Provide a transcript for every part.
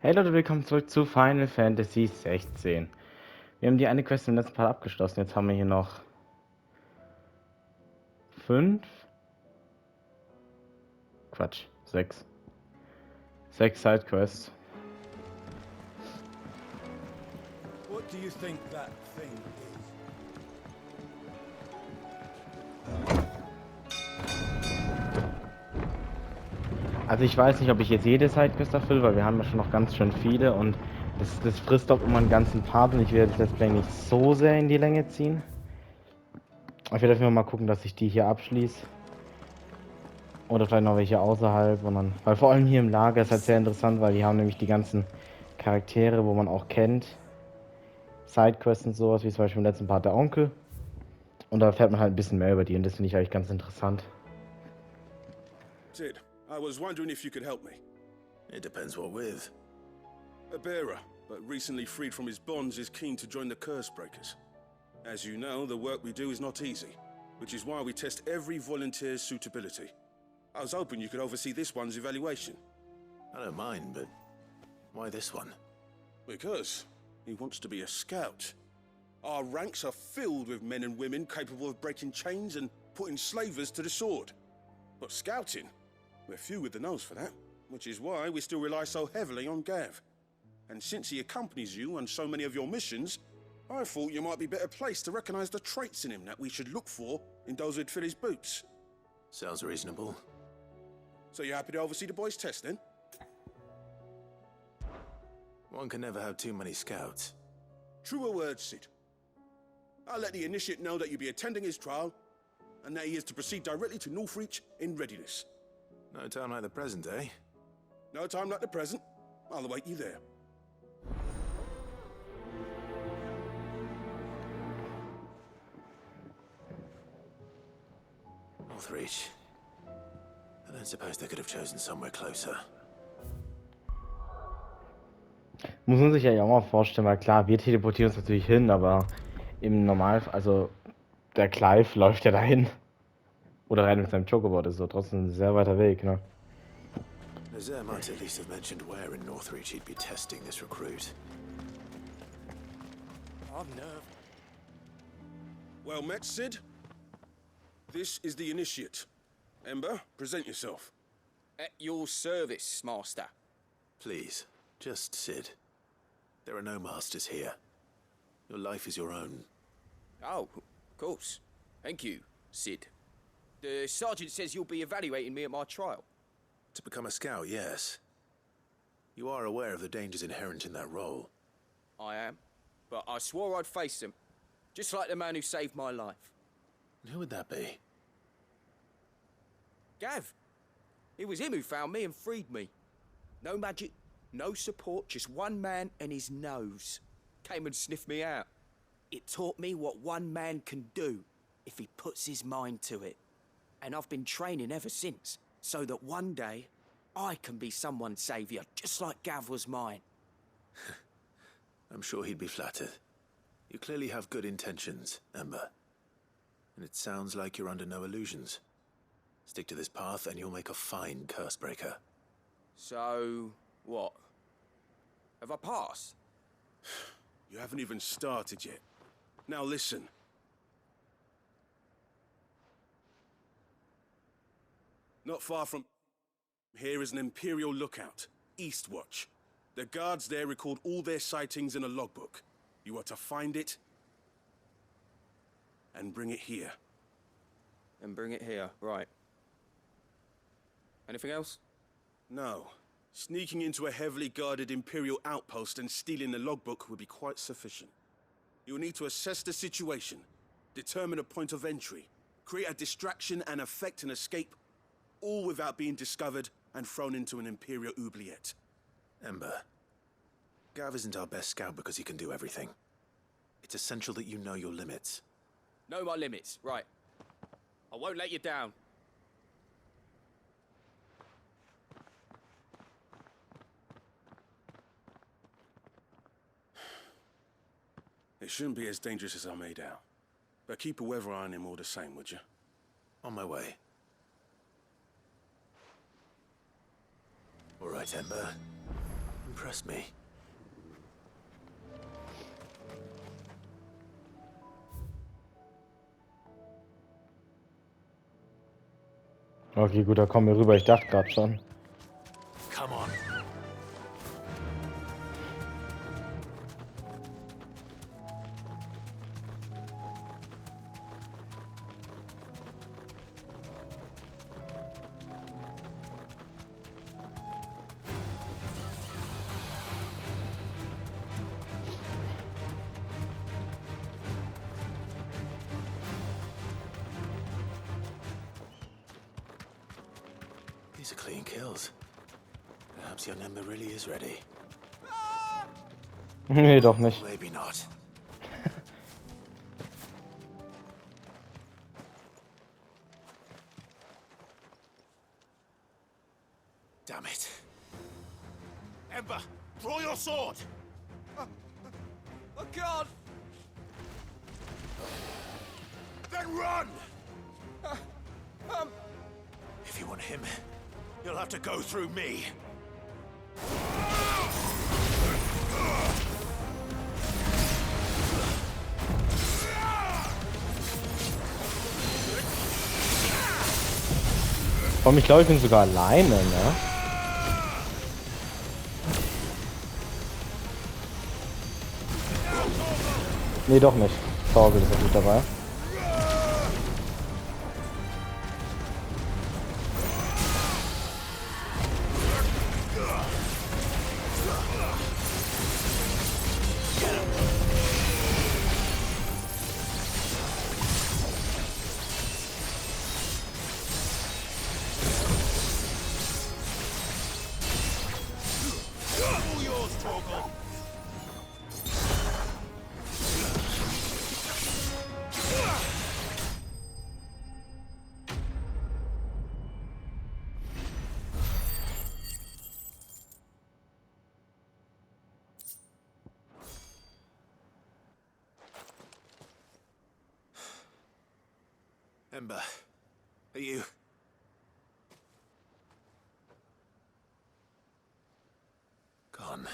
Hey Leute, willkommen zurück zu Final Fantasy 16. Wir haben die eine Quest im letzten Part abgeschlossen. Jetzt haben wir hier noch 5. Quatsch, 6. 6 Sidequests. What do you think that thing is? Also ich weiß nicht, ob ich jetzt jede Sidequest erfülle, weil wir haben ja schon noch ganz schön viele und das frisst auch immer einen ganzen Part und ich werde das Let's Play nicht so sehr in die Länge ziehen. Ich werde auf jeden Fall mal gucken, dass ich die hier abschließe. Oder vielleicht noch welche außerhalb. Und dann, weil vor allem hier im Lager ist halt sehr interessant, weil die haben nämlich die ganzen Charaktere, wo man auch kennt. Sidequests und sowas, wie zum Beispiel im letzten Part der Onkel. Und da erfährt man halt ein bisschen mehr über die und das finde ich eigentlich ganz interessant. Sid, I was wondering if you could help me. It depends what with. A bearer, but recently freed from his bonds, is keen to join the Curse Breakers. As you know, the work we do is not easy, which is why we test every volunteer's suitability. I was hoping you could oversee this one's evaluation. I don't mind, but why this one? Because he wants to be a scout. Our ranks are filled with men and women capable of breaking chains and putting slavers to the sword. But scouting, we're few with the nose for that, which is why we still rely so heavily on Gav. And since he accompanies you on so many of your missions, I thought you might be better placed to recognize the traits in him that we should look for in those who'd fill his boots. Sounds reasonable. So you're happy to oversee the boys' test, then? One can never have too many scouts. Truer words, Sid. I'll let the initiate know that you'll be attending his trial, and that he is to proceed directly to Northreach in readiness. No time like the present, eh? No time like the present. I'll await you there. Northreach. I don't suppose they could have chosen somewhere closer. Muss man sich ja auch mal vorstellen, weil klar, wir teleportieren uns natürlich hin, aber im Normalfall, also der Clive läuft ja dahin. Oder rein mit seinem Chocobo, das ist so trotzdem ein sehr weiter Weg, ne? Nazaire might at least have mentioned where in Northreach he'd be testing this recruit. I've nerve. Well met, Sid. This is the initiate. Ember, present yourself. At your service, Master. Please, just Sid. There are no masters here. Your life is your own. Oh, of course. Thank you, Sid. The sergeant says you'll be evaluating me at my trial. To become a scout, yes. You are aware of the dangers inherent in that role. I am. But I swore I'd face them. Just like the man who saved my life. And who would that be? Gav. It was him who found me and freed me. No magic, no support, just one man and his nose. Came and sniffed me out. It taught me what one man can do if he puts his mind to it. And I've been training ever since, so that one day I can be someone's saviour, just like Gav was mine. I'm sure he'd be flattered. You clearly have good intentions, Ember. And it sounds like you're under no illusions. Stick to this path and you'll make a fine curse breaker. So, what? Have I passed? You haven't even started yet. Now listen. Not far from here is an Imperial lookout, Eastwatch. The guards there record all their sightings in a logbook. You are to find it and bring it here. And bring it here, right. Anything else? No. Sneaking into a heavily guarded Imperial outpost and stealing the logbook would be quite sufficient. You will need to assess the situation, determine a point of entry, create a distraction and effect an escape, all without being discovered and thrown into an Imperial oubliette. Ember, Gav isn't our best scout because he can do everything. It's essential that you know your limits. Know my limits, right. I won't let you down. It shouldn't be as dangerous as I made out. But keep a weather eye on him all the same, would you? On my way. All right, Ember. Impress me. Okay, gut, da kommen wir rüber. Ich dachte gerade schon. Come on. These are clean kills. Perhaps young Ember really is ready. Nee, doch nicht. Maybe not. Damn it. Ember, draw your sword! I can't! Then run! If you want him, you'll have to go through me. Ich glaube, ich bin sogar alleine, ne? Nee, doch nicht. Torgel ist natürlich dabei. All yours, Torgal. Ember, are you... Gone.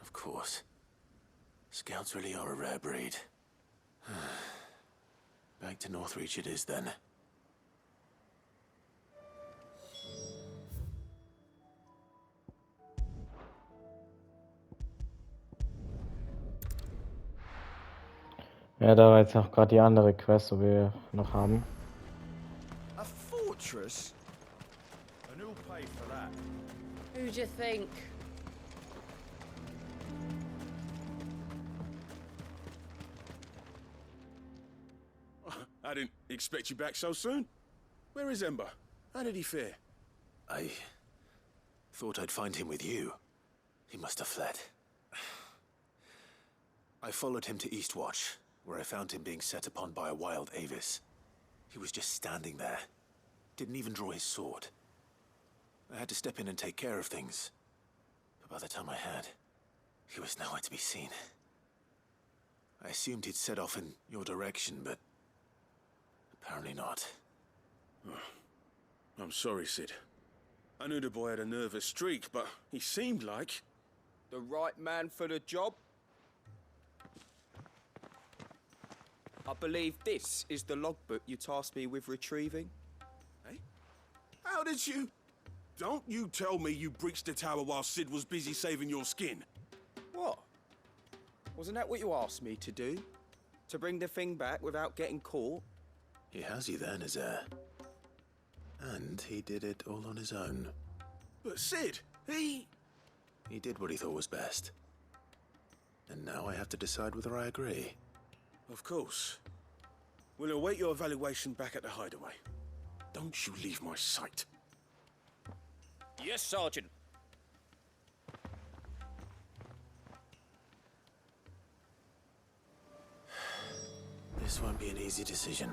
Of course. Scouts really are a rare breed. Back to Northreach it is then. Ja, da war jetzt noch gerade die andere Quest, die wir noch haben. A fortress? And who'll pay for that? Who do you think? I didn't expect you back so soon. Where is Ember? How did he fare? I thought I'd find him with you. He must have fled. I followed him to Eastwatch, where I found him being set upon by a wild Avis. He was just standing there. Didn't even draw his sword. I had to step in and take care of things. But by the time I had, he was nowhere to be seen. I assumed he'd set off in your direction, but apparently not. I'm sorry, Sid. I knew the boy had a nervous streak, but he seemed like... The right man for the job? I believe this is the logbook you tasked me with retrieving. Eh? How did you... Don't you tell me you breached the tower while Sid was busy saving your skin. What? Wasn't that what you asked me to do? To bring the thing back without getting caught? He has you then, his heir. And he did it all on his own. But Sid, he... He did what he thought was best. And now I have to decide whether I agree. Of course. We'll await your evaluation back at the hideaway. Don't you leave my sight. Yes, Sergeant. This won't be an easy decision.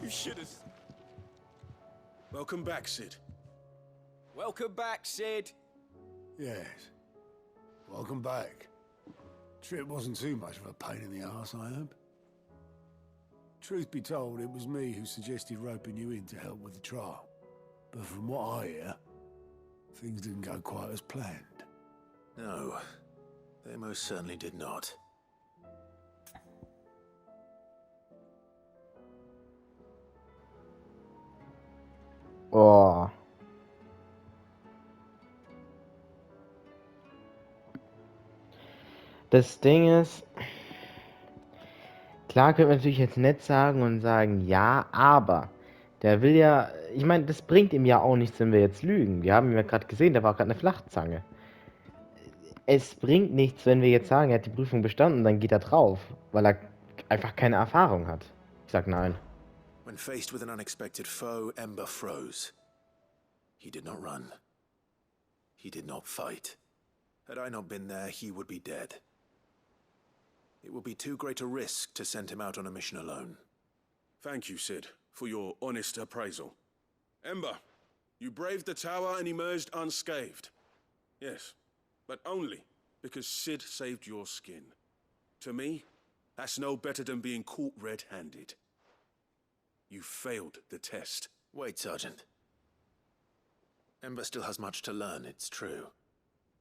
You should have... Welcome back, Sid. Welcome back, Sid. Yes. Welcome back. Trip wasn't too much of a pain in the arse, I hope. Truth be told, it was me who suggested roping you in to help with the trial. But from what I hear, things didn't go quite as planned. No, they most certainly did not. Oh. Das Ding ist, klar könnte man natürlich jetzt nett sagen und sagen, ja, aber der will ja, ich meine, das bringt ihm ja auch nichts, wenn wir jetzt lügen. Wir haben ihn ja gerade gesehen, da war gerade eine Flachzange. Es bringt nichts, wenn wir jetzt sagen, er hat die Prüfung bestanden, dann geht er drauf, weil er einfach keine Erfahrung hat. Ich sag nein. When faced with an unexpected foe, Ember froze. He did not run. He did not fight. Had I not been there, he would be dead. It would be too great a risk to send him out on a mission alone. Thank you, Sid, for your honest appraisal. Ember, you braved the tower and emerged unscathed. Yes, but only because Sid saved your skin. To me, that's no better than being caught red-handed. You failed the test. Wait, Sergeant. Ember still has much to learn, it's true.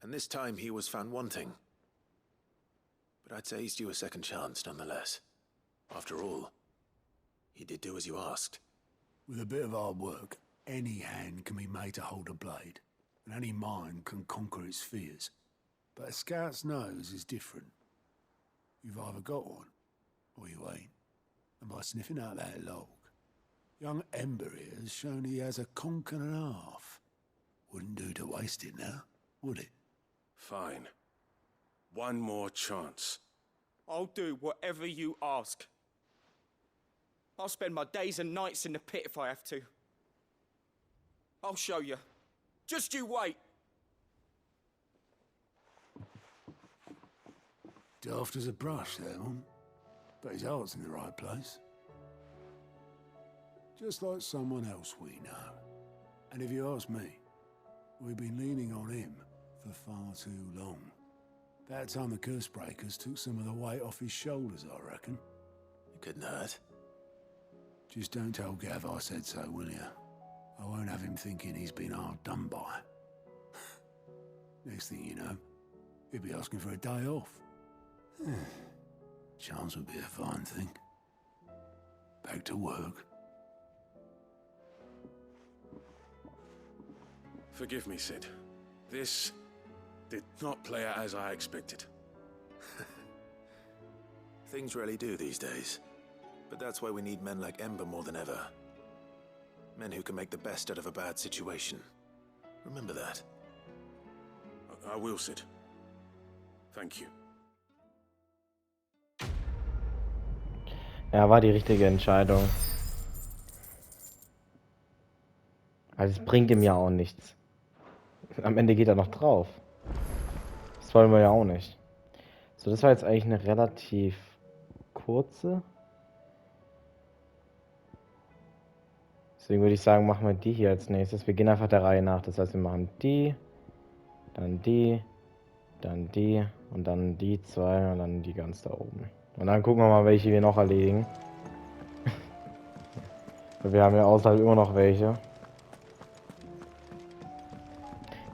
And this time he was found wanting. But I'd say he's due a second chance, nonetheless. After all, he did do as you asked. With a bit of hard work, any hand can be made to hold a blade, and any mind can conquer its fears. But a scout's nose is different. You've either got one, or you ain't. And by sniffing out that log, young Ember here has shown he has a conch and a half. Wouldn't do to waste it now, would it? Fine. One more chance. I'll do whatever you ask. I'll spend my days and nights in the pit if I have to. I'll show you. Just you wait. Daft as a brush, that one. But his heart's in the right place. Just like someone else we know. And if you ask me, we've been leaning on him for far too long. That time the curse breakers took some of the weight off his shoulders, I reckon. It couldn't hurt. Just don't tell Gav I said so, will you? I won't have him thinking he's been hard done by. Next thing you know, he'll be asking for a day off. Chance would be a fine thing. Back to work. Forgive me, Sid. This did not play out as I expected. Things really do these days. But that's why we need men like Ember more than ever. Men who can make the best out of a bad situation. Remember that. I will, Sid. Thank you. Ja, war die richtige Entscheidung. Also es bringt ihm ja auch nichts. Am Ende geht er noch drauf. Das wollen wir ja auch nicht. So, das war jetzt eigentlich eine relativ kurze. Deswegen würde ich sagen, machen wir die hier als nächstes. Wir gehen einfach der Reihe nach. Das heißt, wir machen die, dann die, dann die und dann die zwei und dann die ganz da oben. Und dann gucken wir mal, welche wir noch erledigen. Wir haben ja außerhalb immer noch welche.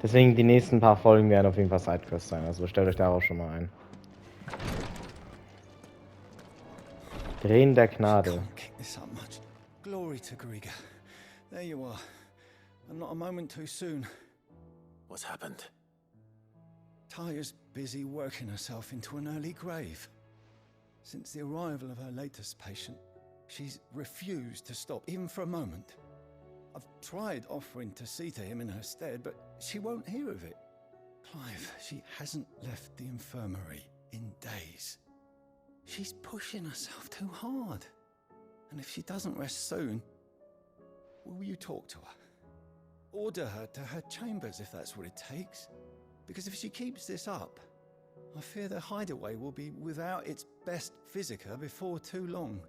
Deswegen die nächsten paar Folgen werden auf jeden Fall Sidequests sein. Also stellt euch darauf schon mal ein. Tränen der Gnade. Kick this up much. Glory to Griga. There you are. And not a moment too soon. What's happened? Tyre's busy working herself into an early grave. Since the arrival of her latest patient, she's refused to stop, even for a moment. I've tried offering to see to him in her stead, but she won't hear of it. Clive, she hasn't left the infirmary in days. She's pushing herself too hard. And if she doesn't rest soon, will you talk to her? Order her to her chambers if that's what it takes. Because if she keeps this up, I fear the hideaway will be without its best physiker before too long.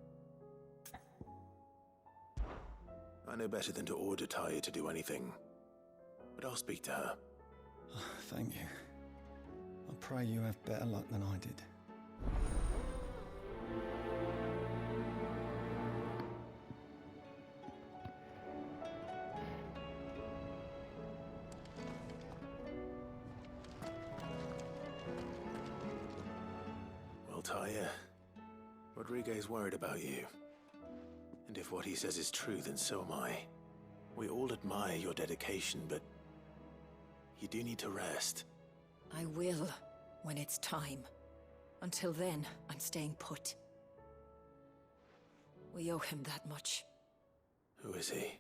I know better than to order Tyre to do anything. But I'll speak to her. Thank you. I pray you have better luck than I did. Well, Tyre, Rodriguez worried about you. And if what he says is true, then so am I. We all admire your dedication, but you do need to rest. I will, when it's time. Until then, I'm staying put. We owe him that much. Who is he?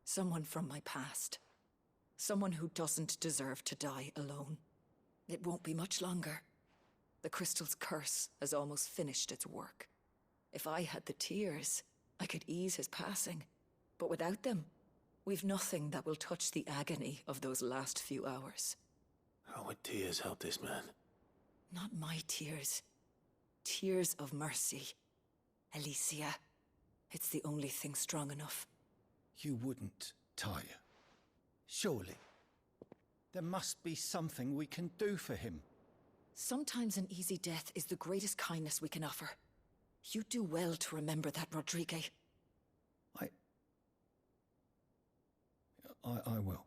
Someone from my past. Someone who doesn't deserve to die alone. It won't be much longer. The crystal's curse has almost finished its work. If I had the tears, I could ease his passing. But without them, we've nothing that will touch the agony of those last few hours. How would tears help this man? Not my tears. Tears of mercy. Alicia, it's the only thing strong enough. You wouldn't, Tyre. Surely. There must be something we can do for him. Sometimes an easy death is the greatest kindness we can offer. You do well to remember that, Rodriguez. I will.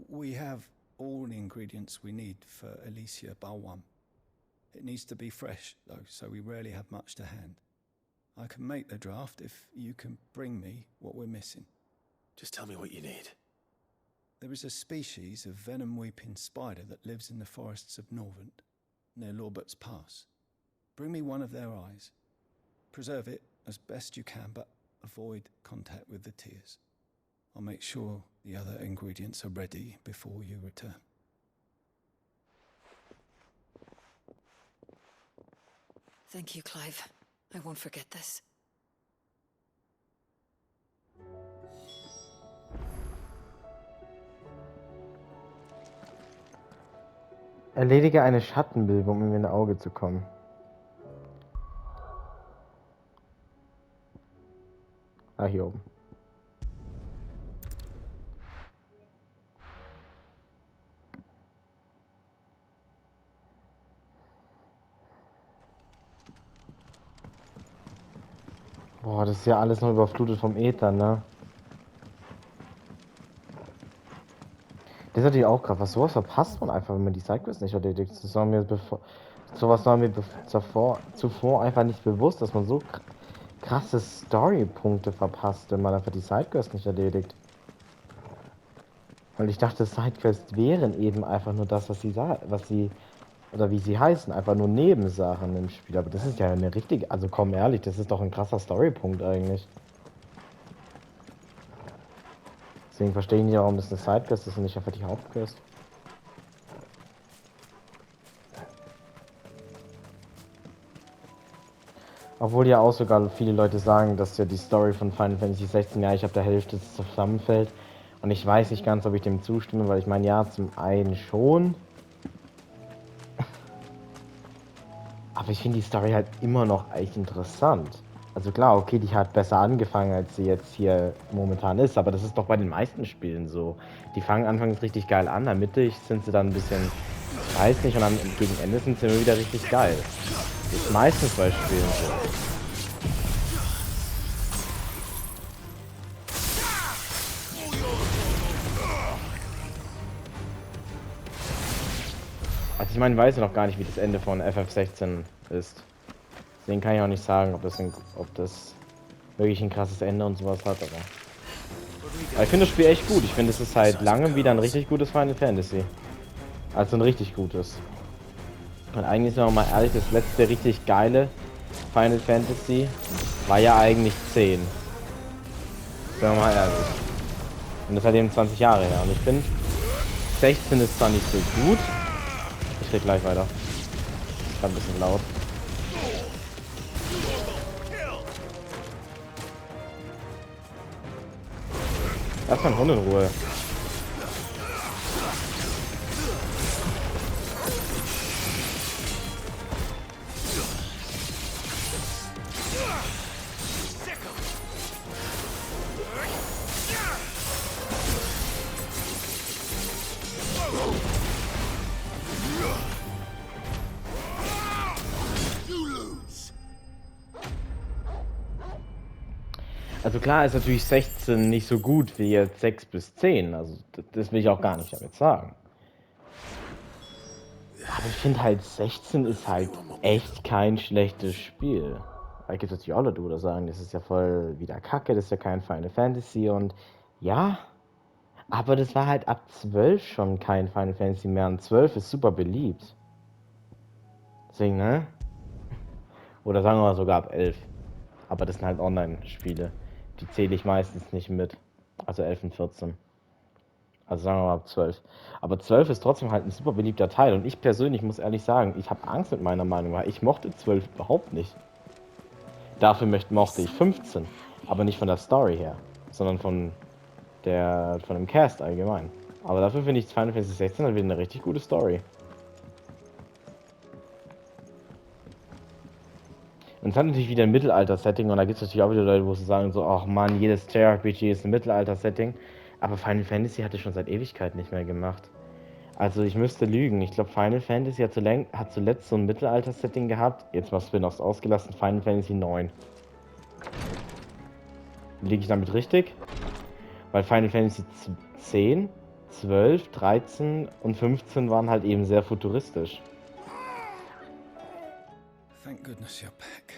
We have all the ingredients we need for Alicia Balwam. It needs to be fresh, though, so we rarely have much to hand. I can make the draft if you can bring me what we're missing. Just tell me what you need. There is a species of venom-weeping spider that lives in the forests of Norvent, near Lorbert's Pass. Bring me one of their eyes. Preserve it as best you can, but avoid contact with the tears. I'll make sure the other ingredients are ready before you return. Thank you, Clive. I won't forget this. Erledige eine Schattenbildung, um in ein Auge zu kommen. Ah, hier oben. Boah, das ist ja alles noch überflutet vom Äther, ne? Das ist natürlich auch krass. Was sowas verpasst man einfach, wenn man die Sidequests nicht erledigt. Sowas war mir zuvor einfach nicht bewusst, dass man so krasse Storypunkte verpasst, wenn man einfach die Sidequests nicht erledigt. Weil ich dachte, Sidequests wären eben einfach nur das, oder wie sie heißen, einfach nur Nebensachen im Spiel. Aber das ist ja eine richtige, also komm ehrlich, das ist doch ein krasser Storypunkt eigentlich. Deswegen verstehe ich nicht, warum das eine Sidequest ist und nicht einfach die Hauptquest. Obwohl ja auch sogar viele Leute sagen, dass ja die Story von Final Fantasy 16, ja, ich habe der Hälfte zusammenfällt. Und ich weiß nicht ganz, ob ich dem zustimme, weil ich meine, ja, zum einen schon. Aber ich finde die Story halt immer noch echt interessant. Also klar, okay, die hat besser angefangen, als sie jetzt hier momentan ist. Aber das ist doch bei den meisten Spielen so. Die fangen anfangs richtig geil an, dann mittig sind sie dann ein bisschen, ich weiß nicht, und dann gegen Ende sind sie immer wieder richtig geil. Das ist meistens bei Spielen so. Also ich meine, ich weiß ja noch gar nicht, wie das Ende von FF16 ist. Deswegen kann ich auch nicht sagen, ob das wirklich ein krasses Ende und sowas hat, aber ich finde das Spiel echt gut. Ich finde, es ist seit langem wieder ein richtig gutes Final Fantasy. Also ein richtig gutes. Und eigentlich, wenn man mal ehrlich, das letzte richtig geile Final Fantasy war ja eigentlich 10. Wenn man mal ehrlich. Und das ist halt eben 20 Jahre her. Und ich finde, 16 ist zwar nicht so gut. Ich rede gleich weiter. Ist gerade ein bisschen laut. Lass mal einen Hund in Ruhe. Also klar ist natürlich 16 nicht so gut wie jetzt 6 bis 10. Also das will ich auch gar nicht damit sagen. Aber ich finde halt 16 ist halt echt kein schlechtes Spiel. Da gibt es natürlich auch Leute, die sagen, das ist ja voll wieder Kacke, das ist ja kein Final Fantasy und ja, aber das war halt ab 12 schon kein Final Fantasy mehr und 12 ist super beliebt. Deswegen, ne? Oder sagen wir mal sogar ab 11. Aber das sind halt Online-Spiele. Die zähle ich meistens nicht mit. Also 11 und 14. Also sagen wir mal ab 12. Aber 12 ist trotzdem halt ein super beliebter Teil. Und ich persönlich muss ehrlich sagen, ich habe Angst mit meiner Meinung, weil ich mochte 12 überhaupt nicht. Dafür mochte ich 15. Aber nicht von der Story her, sondern von dem Cast allgemein. Aber dafür finde ich Final Fantasy 16 halt wieder eine richtig gute Story. Und es hat natürlich wieder ein Mittelalter-Setting und da gibt es natürlich auch wieder Leute, wo sie sagen so, ach man, jedes JRPG ist ein Mittelalter-Setting. Aber Final Fantasy hatte schon seit Ewigkeit nicht mehr gemacht. Also ich müsste lügen. Ich glaube, Final Fantasy hat zuletzt so ein Mittelalter-Setting gehabt. Jetzt mal Spin-offs ausgelassen. Final Fantasy 9. Liege ich damit richtig? Weil Final Fantasy 10, 12, 13 und 15 waren halt eben sehr futuristisch. Thank goodness you're back.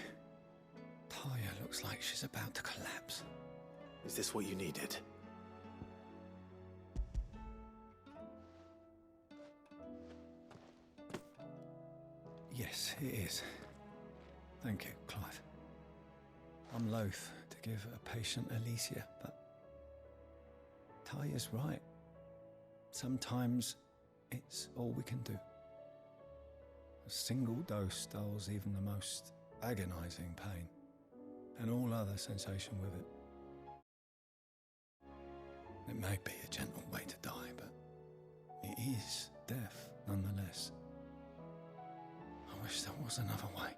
Taya looks like she's about to collapse. Is this what you needed? Yes, it is. Thank you, Clive. I'm loath to give a patient Alicia, but Taya's right. Sometimes it's all we can do. A single dose dulls even the most agonizing pain, and all other sensation with it. It may be a gentle way to die, but it is death nonetheless. I wish there was another way.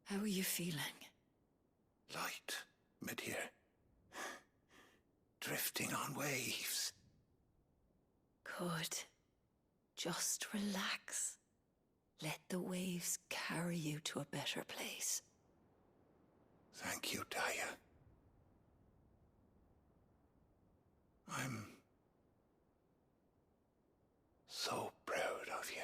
How are you feeling? Light, mid-here. Drifting on waves. Good. Just relax. Let the waves carry you to a better place. Thank you, Taya. I'm so proud of you.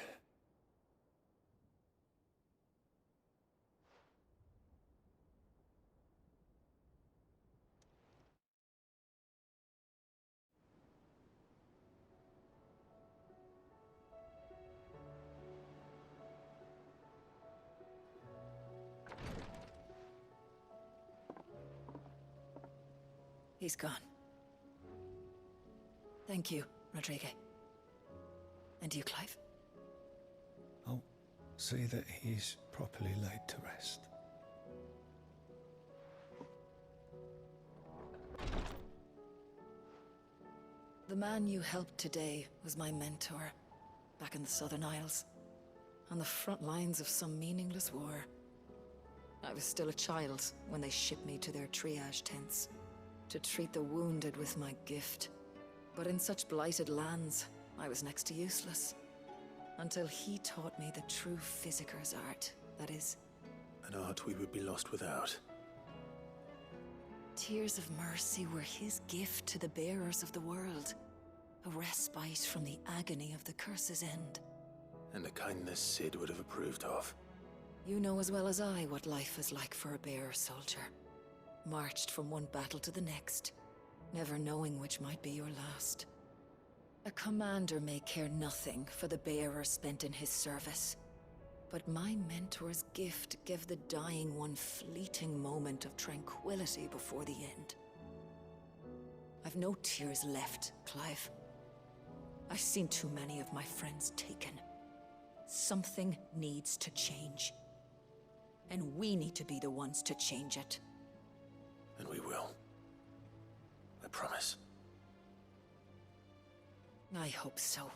He's gone. Thank you, Rodrigue. And you, Clive? I'll see that he's properly laid to rest. The man you helped today was my mentor, back in the Southern Isles, on the front lines of some meaningless war. I was still a child when they shipped me to their triage tents, to treat the wounded with my gift. But in such blighted lands, I was next to useless. Until he taught me the true physicker's art, that is. An art we would be lost without. Tears of mercy were his gift to the bearers of the world. A respite from the agony of the curse's end. And a kindness Sid would have approved of. You know as well as I what life is like for a bearer soldier. Marched from one battle to the next, never knowing which might be your last. A commander may care nothing for the bearer spent in his service. But my mentor's gift gave the dying one fleeting moment of tranquility before the end. I've no tears left, Clive. I've seen too many of my friends taken. Something needs to change. And we need to be the ones to change it. And we will. I promise. I hope so.